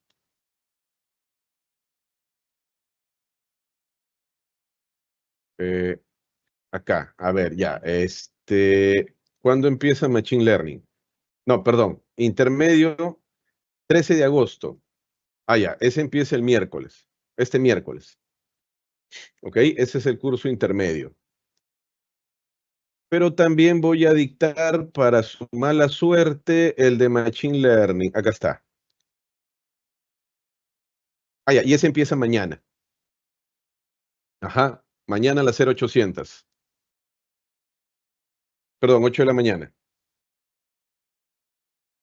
eh, acá, a ver, ya, ¿cuándo empieza Machine Learning? No, perdón, intermedio, 13 de agosto. Ah, ya, ese empieza el miércoles, este miércoles, ¿ok? Ese es el curso intermedio. Pero también voy a dictar para su mala suerte el de Machine Learning. Acá está. Ah, ya, y ese empieza mañana. Ajá, mañana a las 0800. Perdón, 8 de la mañana.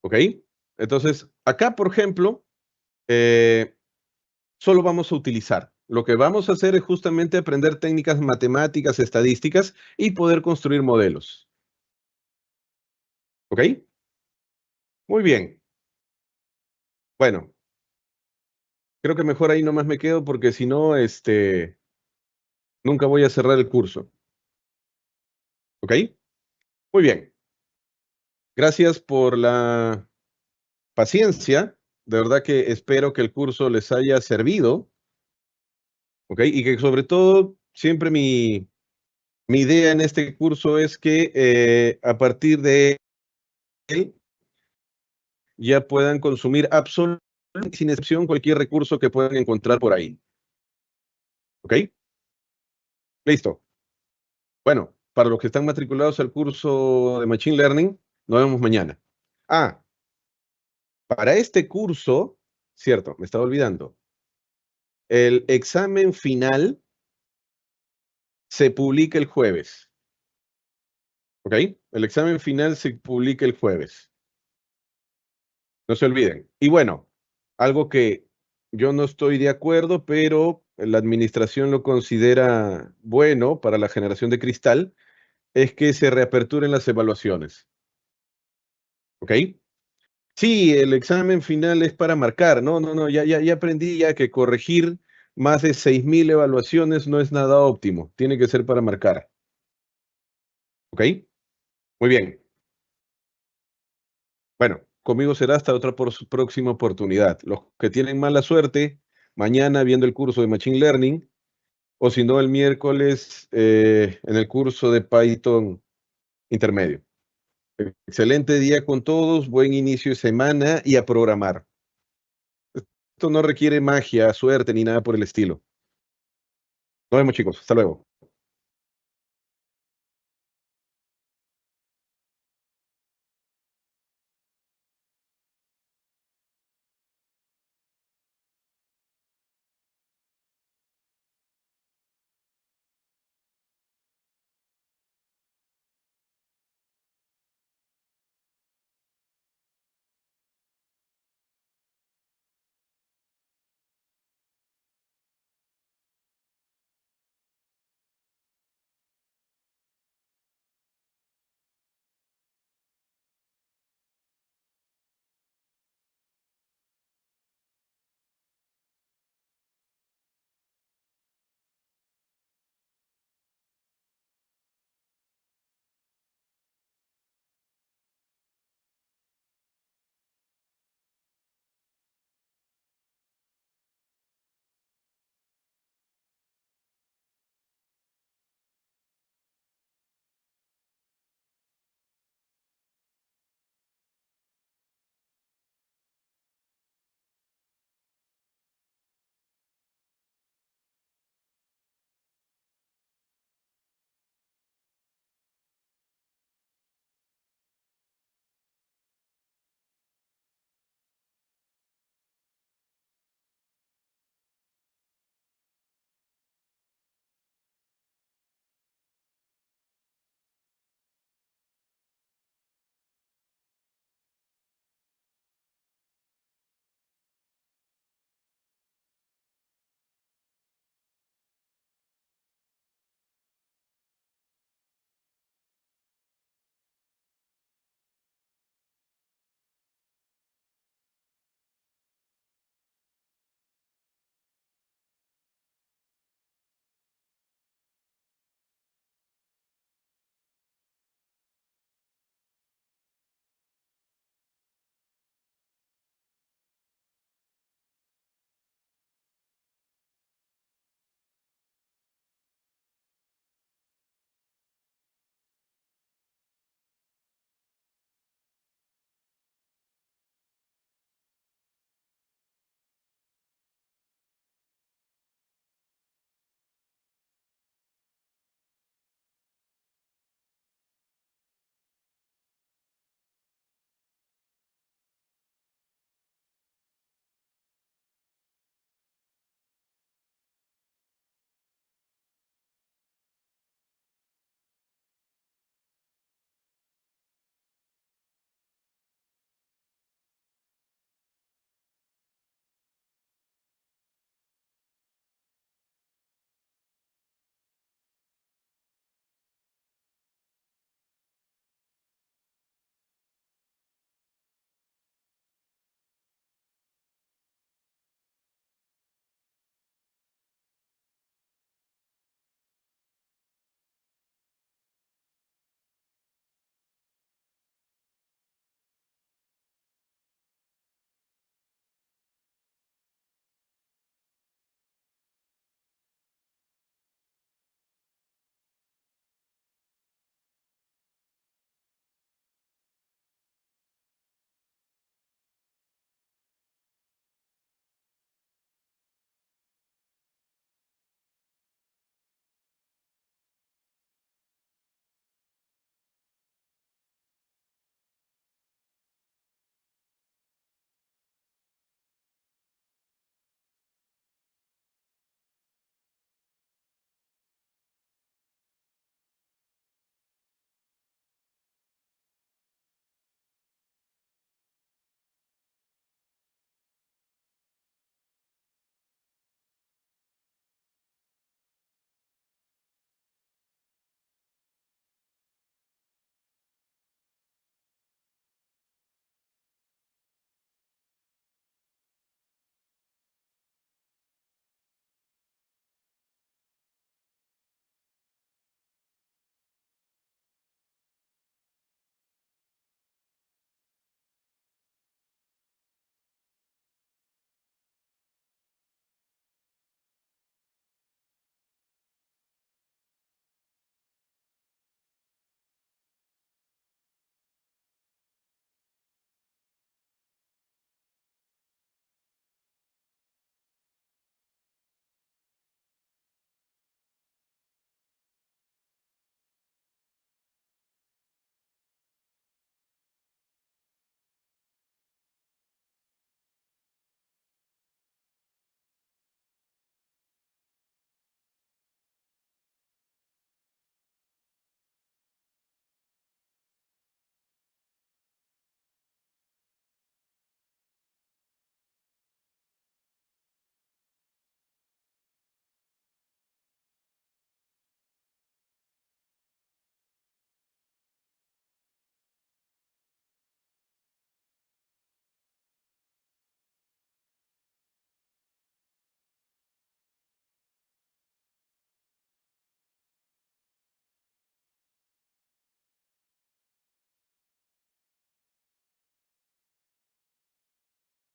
¿Ok? Entonces, acá, por ejemplo, eh, solo vamos a utilizar. Lo que vamos a hacer es justamente aprender técnicas matemáticas, estadísticas y poder construir modelos. ¿Ok? Muy bien. Bueno, creo que mejor ahí nomás me quedo porque si no, nunca voy a cerrar el curso. ¿Ok? Muy bien. Gracias por la paciencia. De verdad que espero que el curso les haya servido. ¿Ok? Y que sobre todo, siempre mi idea en este curso es que a partir de él ya puedan consumir absolutamente sin excepción cualquier recurso que puedan encontrar por ahí. ¿Ok? Listo. Bueno, para los que están matriculados al curso de Machine Learning, nos vemos mañana. Ah, para este curso, cierto, me estaba olvidando, el examen final se publica el jueves. ¿Ok? El examen final se publica el jueves. No se olviden. Y bueno, algo que yo no estoy de acuerdo, pero la administración lo considera bueno para la generación de cristal, es que se reaperturen las evaluaciones. ¿Ok? Sí, el examen final es para marcar. No, no, no, ya aprendí ya que corregir más de 6.000 evaluaciones no es nada óptimo. Tiene que ser para marcar. ¿Ok? Muy bien. Bueno, conmigo será hasta otra próxima oportunidad. Los que tienen mala suerte, mañana viendo el curso de Machine Learning, o si no, el miércoles en el curso de Python intermedio. Excelente día con todos, buen inicio de semana y a programar. Esto no requiere magia, suerte ni nada por el estilo. Nos vemos, chicos. Hasta luego.